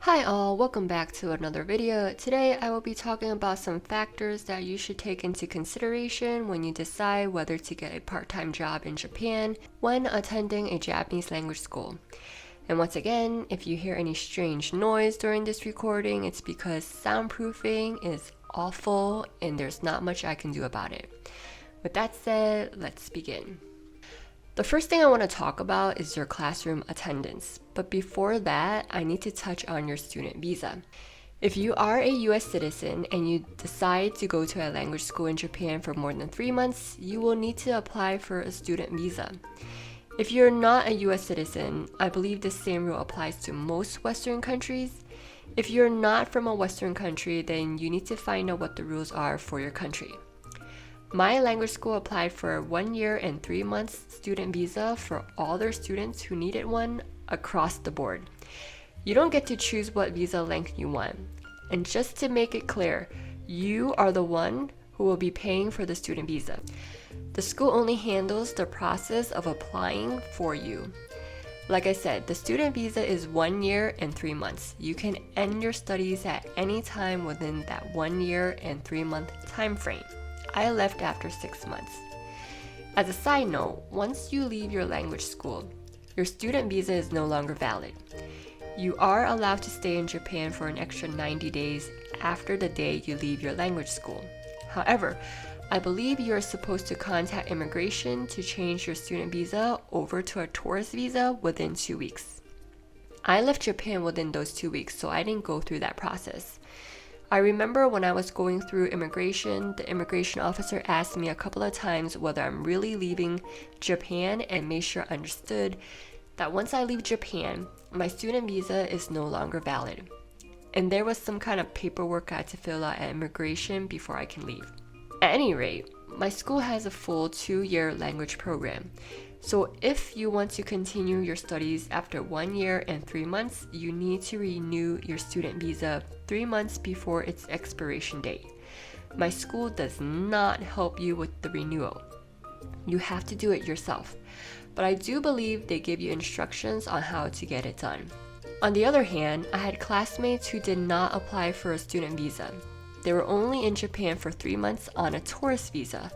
Hi all, welcome back to another video. Today I will be talking about some factors that you should take into consideration when you decide whether to get a part-time job in Japan when attending a Japanese language school. And once again, if you hear any strange noise during this recording, it's because soundproofing is awful and there's not much I can do about it. With that said, let's begin. The first thing I want to talk about is your classroom attendance, but before that, I need to touch on your student visa. If you are a US citizen and you decide to go to a language school in Japan for more than 3 months, you will need to apply for a student visa. If you're not a US citizen, I believe the same rule applies to most Western countries. If you're not from a Western country, then you need to find out what the rules are for your country. My language school applied for a 1 year and 3 months student visa for all their students who needed one across the board. You don't get to choose what visa length you want. And just to make it clear, you are the one who will be paying for the student visa. The school only handles the process of applying for you. Like I said, the student visa is 1 year and 3 months. You can end your studies at any time within that 1 year and 3 month time frame. I left after 6 months. As a side note, once you leave your language school, your student visa is no longer valid. You are allowed to stay in Japan for an extra 90 days after the day you leave your language school. However, I believe you are supposed to contact immigration to change your student visa over to a tourist visa within 2 weeks. I left Japan within those 2 weeks, so I didn't go through that process. I remember when I was going through immigration, the immigration officer asked me a couple of times whether I'm really leaving Japan and made sure I understood that once I leave Japan, my student visa is no longer valid. And there was some kind of paperwork I had to fill out at immigration before I can leave. At any rate, my school has a full 2-year language program. So if you want to continue your studies after 1 year and 3 months, you need to renew your student visa 3 months before its expiration date. My school does not help you with the renewal. You have to do it yourself. But I do believe they give you instructions on how to get it done. On the other hand, I had classmates who did not apply for a student visa. They were only in Japan for 3 months on a tourist visa.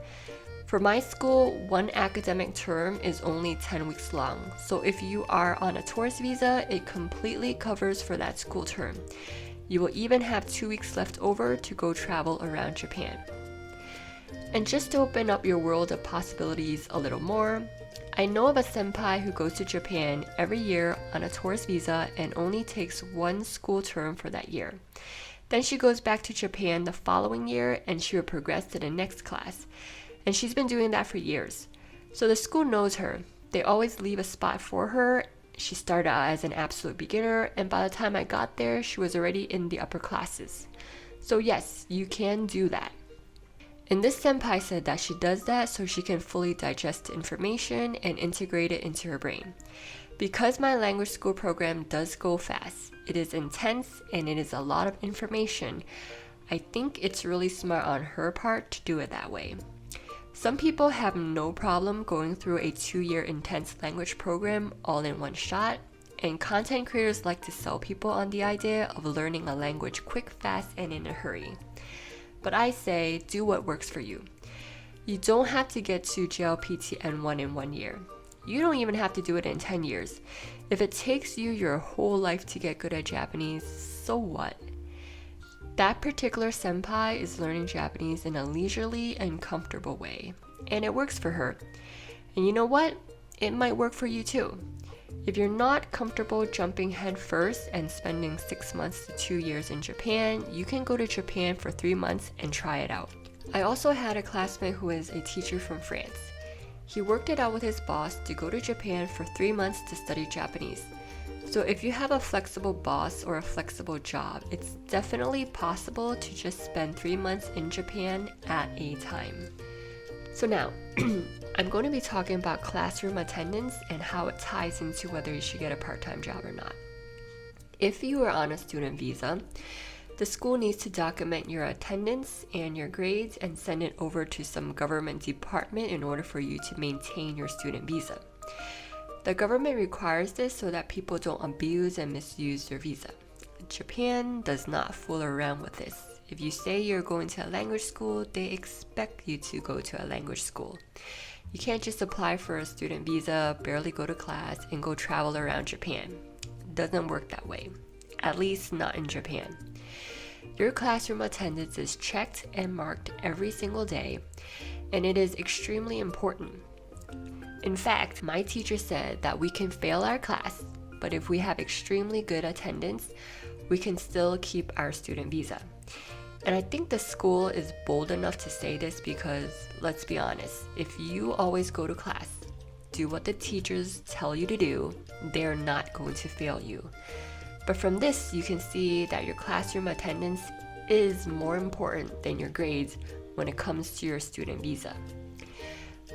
For my school, one academic term is only 10 weeks long, so if you are on a tourist visa, it completely covers for that school term. You will even have 2 weeks left over to go travel around Japan. And just to open up your world of possibilities a little more, I know of a senpai who goes to Japan every year on a tourist visa and only takes one school term for that year. Then she goes back to Japan the following year and she will progress to the next class. And she's been doing that for years. So the school knows her. They always leave a spot for her. She started out as an absolute beginner, and by the time I got there, she was already in the upper classes. So yes, you can do that. And this senpai said that she does that so she can fully digest the information and integrate it into her brain. Because my language school program does go fast, it is intense and it is a lot of information, I think it's really smart on her part to do it that way. Some people have no problem going through a 2-year intense language program all in one shot, and content creators like to sell people on the idea of learning a language quick, fast, and in a hurry. But I say, do what works for you. You don't have to get to JLPT N1 in 1 year. You don't even have to do it in 10 years. If it takes you your whole life to get good at Japanese, so what? That particular senpai is learning Japanese in a leisurely and comfortable way, and it works for her. And you know what? It might work for you too. If you're not comfortable jumping head first and spending 6 months to 2 years in Japan, you can go to Japan for 3 months and try it out. I also had a classmate who is a teacher from France. He worked it out with his boss to go to Japan for 3 months to study Japanese. So if you have a flexible boss or a flexible job, it's definitely possible to just spend 3 months in Japan at a time. So now, I'm going to be talking about classroom attendance and how it ties into whether you should get a part-time job or not. If you are on a student visa, the school needs to document your attendance and your grades and send it over to some government department in order for you to maintain your student visa. The government requires this so that people don't abuse and misuse their visa. Japan does not fool around with this. If you say you're going to a language school, they expect you to go to a language school. You can't just apply for a student visa, barely go to class, and go travel around Japan. It doesn't work that way. At least not in Japan. Your classroom attendance is checked and marked every single day, and it is extremely important. In fact, my teacher said that we can fail our class, but if we have extremely good attendance, we can still keep our student visa. And I think the school is bold enough to say this because, let's be honest, if you always go to class, do what the teachers tell you to do, they're not going to fail you. But from this, you can see that your classroom attendance is more important than your grades when it comes to your student visa.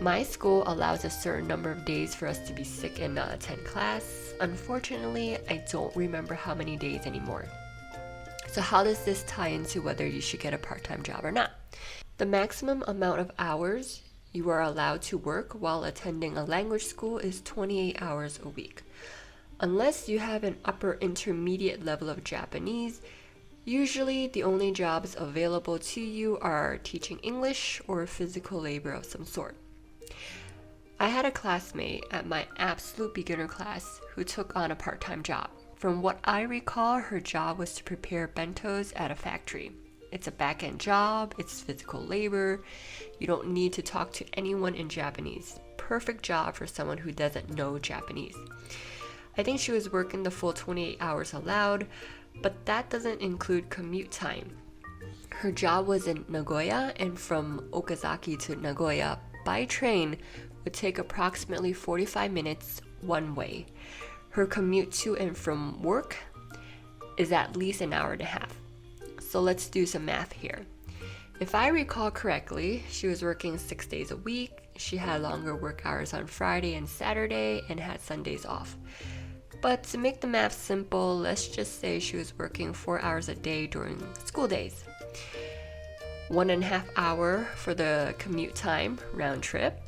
My school allows a certain number of days for us to be sick and not attend class. Unfortunately, I don't remember how many days anymore. So how does this tie into whether you should get a part-time job or not? The maximum amount of hours you are allowed to work while attending a language school is 28 hours a week. Unless you have an upper intermediate level of Japanese, usually the only jobs available to you are teaching English or physical labor of some sort. I had a classmate at my absolute beginner class who took on a part-time job. From what I recall, her job was to prepare bentos at a factory. It's a back-end job, it's physical labor, you don't need to talk to anyone in Japanese. Perfect job for someone who doesn't know Japanese. I think she was working the full 28 hours allowed, but that doesn't include commute time. Her job was in Nagoya, and from Okazaki to Nagoya by train would take approximately 45 minutes one way. Her commute to and from work is at least an hour and a half. So let's do some math here. If I recall correctly, she was working 6 days a week. She had longer work hours on Friday and Saturday and had Sundays off. But to make the math simple, let's just say she was working 4 hours a day during school days. 1.5 hours for the commute time, round trip.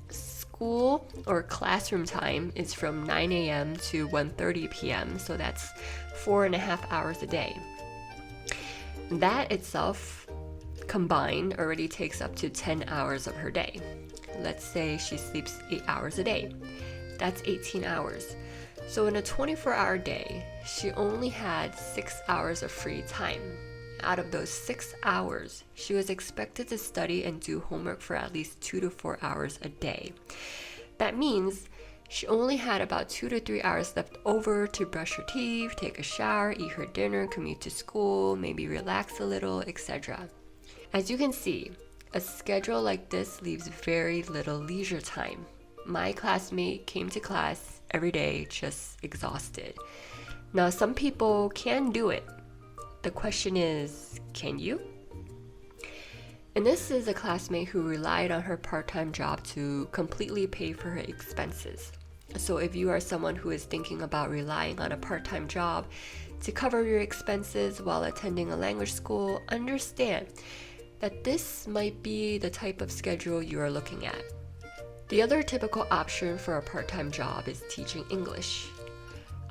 School or classroom time is from 9 a.m. to 1:30 p.m., so that's 4.5 hours a day. That itself combined already takes up to 10 hours of her day. Let's say she sleeps 8 hours a day. That's 18 hours. So in a 24-hour day, she only had 6 hours of free time. Out of those 6 hours, she was expected to study and do homework for at least 2 to 4 hours a day. That means she only had about 2 to 3 hours left over to brush her teeth, take a shower, eat her dinner, commute to school, maybe relax a little, etc. As you can see, a schedule like this leaves very little leisure time. My classmate came to class every day just exhausted. Now, some people can do it. The question is, can you? And this is a classmate who relied on her part-time job to completely pay for her expenses. So if you are someone who is thinking about relying on a part-time job to cover your expenses while attending a language school, understand that this might be the type of schedule you are looking at. The other typical option for a part-time job is teaching English.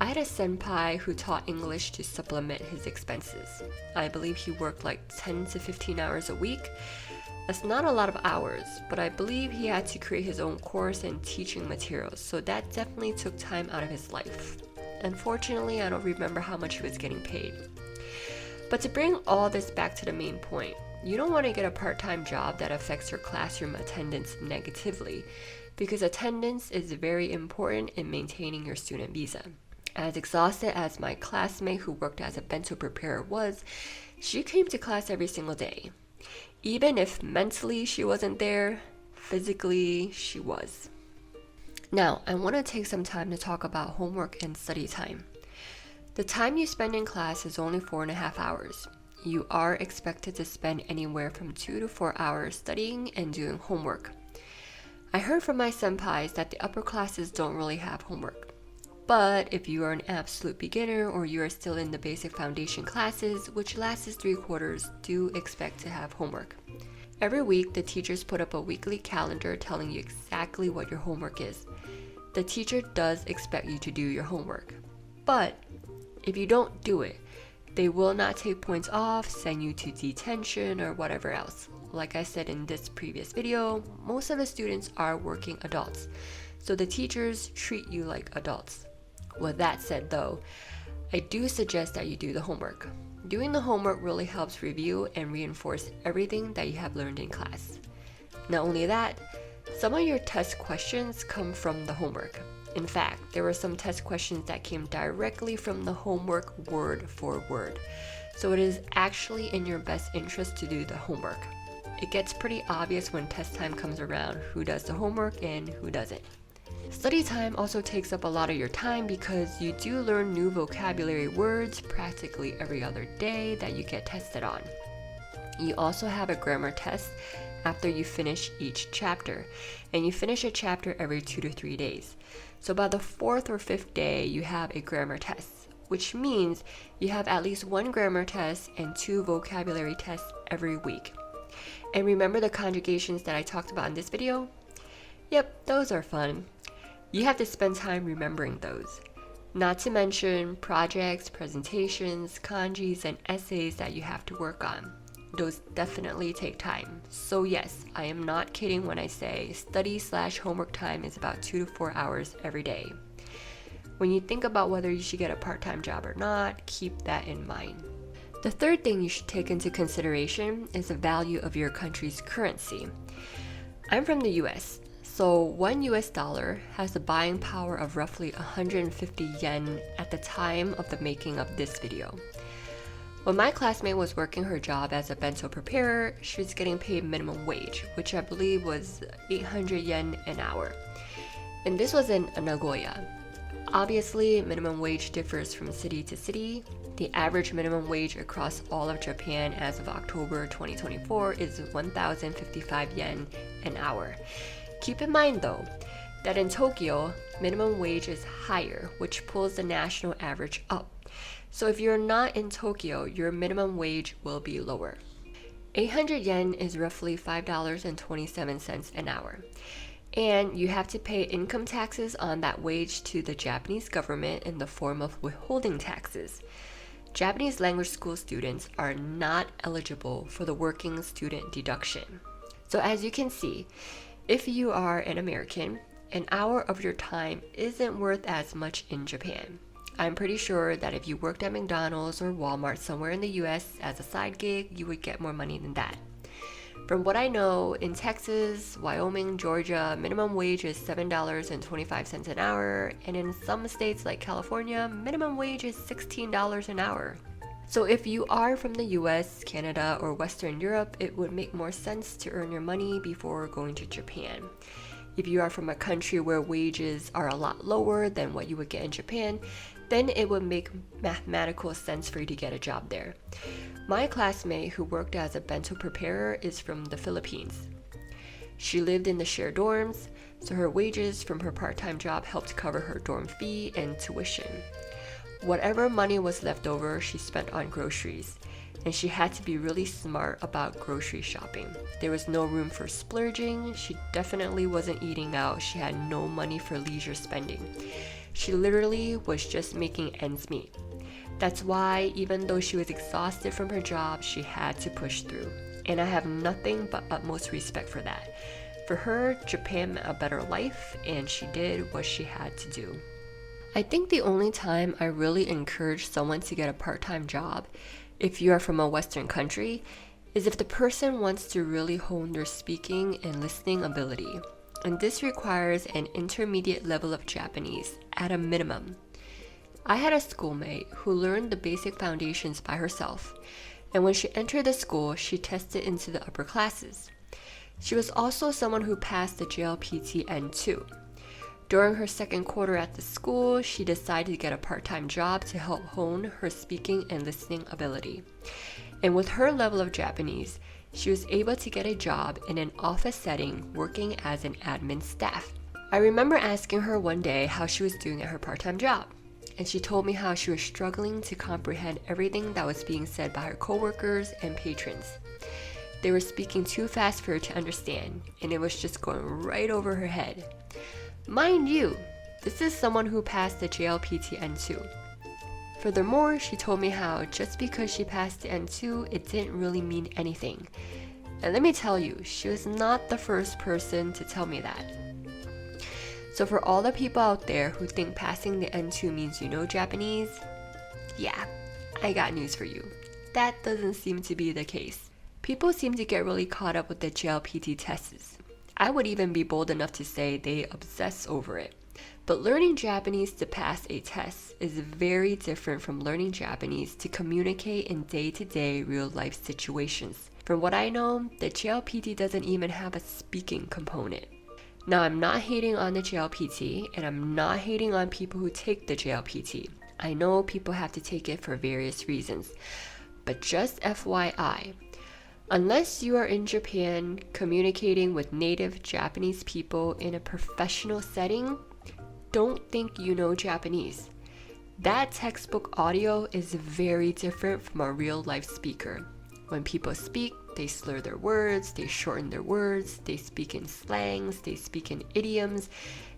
I had a senpai who taught English to supplement his expenses. I believe he worked like 10 to 15 hours a week. That's not a lot of hours, but I believe he had to create his own course and teaching materials, so that definitely took time out of his life. Unfortunately, I don't remember how much he was getting paid. But to bring all this back to the main point, you don't want to get a part-time job that affects your classroom attendance negatively, because attendance is very important in maintaining your student visa. As exhausted as my classmate who worked as a bento preparer was, she came to class every single day. Even if mentally she wasn't there, physically she was. Now, I want to take some time to talk about homework and study time. The time you spend in class is only 4.5 hours. You are expected to spend anywhere from 2 to 4 hours studying and doing homework. I heard from my senpais that the upper classes don't really have homework. But if you are an absolute beginner or you are still in the basic foundation classes, which lasts 3 quarters, do expect to have homework. Every week, the teachers put up a weekly calendar telling you exactly what your homework is. The teacher does expect you to do your homework. But if you don't do it, They will not take points off, send you to detention, or whatever else. Like I said in this previous video, most of the students are working adults, so the teachers treat you like adults. With that said though, I do suggest that you do the homework. Doing the homework really helps review and reinforce everything that you have learned in class. Not only that, some of your test questions come from the homework. In fact, there were some test questions that came directly from the homework word for word. So it is actually in your best interest to do the homework. It gets pretty obvious when test time comes around who does the homework and who doesn't. Study time also takes up a lot of your time because you do learn new vocabulary words practically every other day that you get tested on. You also have a grammar test after you finish each chapter, and you finish a chapter every 2 to 3 days. So by the 4th or 5th day, you have a grammar test, which means you have at least 1 grammar test and 2 vocabulary tests every week. And remember the conjugations that I talked about in this video? Yep, those are fun. You have to spend time remembering those. Not to mention projects, presentations, kanjis, and essays that you have to work on. Those definitely take time. So yes, I am not kidding when I say study/homework time is about 2 to 4 hours every day. When you think about whether you should get a part-time job or not, keep that in mind. The third thing you should take into consideration is the value of your country's currency. I'm from the US, so $1 has the buying power of roughly 150 yen at the time of the making of this video. When my classmate was working her job as a bento preparer, she was getting paid minimum wage, which I believe was 800 yen an hour. And this was in Nagoya. Obviously, minimum wage differs from city to city. The average minimum wage across all of Japan as of October 2024 is 1,055 yen an hour. Keep in mind though, that in Tokyo, minimum wage is higher, which pulls the national average up. So if you're not in Tokyo, your minimum wage will be lower. 800 yen is roughly $5.27 an hour. And you have to pay income taxes on that wage to the Japanese government in the form of withholding taxes. Japanese language school students are not eligible for the working student deduction. So as you can see, if you are an American, an hour of your time isn't worth as much in Japan. I'm pretty sure that if you worked at McDonald's or Walmart somewhere in the US as a side gig, you would get more money than that. From what I know, in Texas, Wyoming, Georgia, minimum wage is $7.25 an hour, and in some states like California, minimum wage is $16 an hour. So if you are from the US, Canada, or Western Europe, it would make more sense to earn your money before going to Japan. If you are from a country where wages are a lot lower than what you would get in Japan, then it would make mathematical sense for you to get a job there. My classmate who worked as a bento preparer is from the Philippines. She lived in the shared dorms, so her wages from her part-time job helped cover her dorm fee and tuition. Whatever money was left over, she spent on groceries, and she had to be really smart about grocery shopping. There was no room for splurging. She definitely wasn't eating out. She had no money for leisure spending. She literally was just making ends meet. That's why, even though she was exhausted from her job, she had to push through. And I have nothing but utmost respect for that. For her, Japan meant a better life, and she did what she had to do. I think the only time I really encourage someone to get a part-time job, if you are from a Western country, is if the person wants to really hone their speaking and listening ability. And this requires an intermediate level of Japanese, at a minimum. I had a schoolmate who learned the basic foundations by herself, and when she entered the school, she tested into the upper classes. She was also someone who passed the JLPT N2. During her second quarter at the school, she decided to get a part-time job to help hone her speaking and listening ability. And with her level of Japanese, she was able to get a job in an office setting working as an admin staff. I remember asking her one day how she was doing at her part-time job, and she told me how she was struggling to comprehend everything that was being said by her coworkers and patrons. They were speaking too fast for her to understand, and it was just going right over her head. Mind you, this is someone who passed the JLPT N2. Furthermore, she told me how just because she passed the N2, it didn't really mean anything. And let me tell you, she was not the first person to tell me that. So for all the people out there who think passing the N2 means you know Japanese, yeah, I got news for you. That doesn't seem to be the case. People seem to get really caught up with the JLPT tests. I would even be bold enough to say they obsess over it. But learning Japanese to pass a test is very different from learning Japanese to communicate in day-to-day real-life situations. From what I know, the JLPT doesn't even have a speaking component. Now, I'm not hating on the JLPT, and I'm not hating on people who take the JLPT. I know people have to take it for various reasons. But just FYI, unless you are in Japan communicating with native Japanese people in a professional setting, don't think you know Japanese. That textbook audio is very different from a real life speaker. When people speak, they slur their words, they shorten their words, they speak in slangs, they speak in idioms,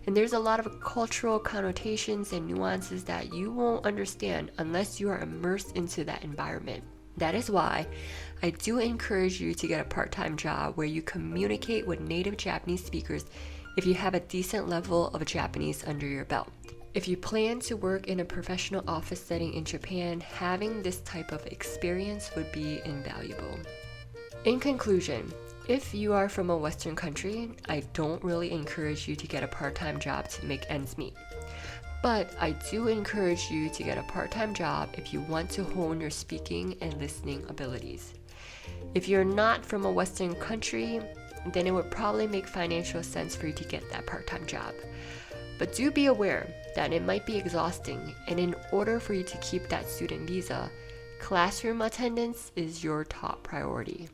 and there's a lot of cultural connotations and nuances that you won't understand unless you are immersed into that environment. That is why I do encourage you to get a part-time job where you communicate with native Japanese speakers if you have a decent level of Japanese under your belt. If you plan to work in a professional office setting in Japan, having this type of experience would be invaluable. In conclusion, if you are from a Western country, I don't really encourage you to get a part-time job to make ends meet. But I do encourage you to get a part-time job if you want to hone your speaking and listening abilities. If you're not from a Western country, then it would probably make financial sense for you to get that part-time job. But do be aware that it might be exhausting, and in order for you to keep that student visa, classroom attendance is your top priority.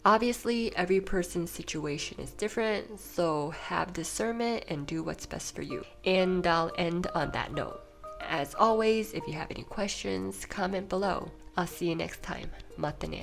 Obviously, every person's situation is different, so have discernment and do what's best for you. And I'll end on that note. As always, if you have any questions, comment below. I'll see you next time. Mata ne.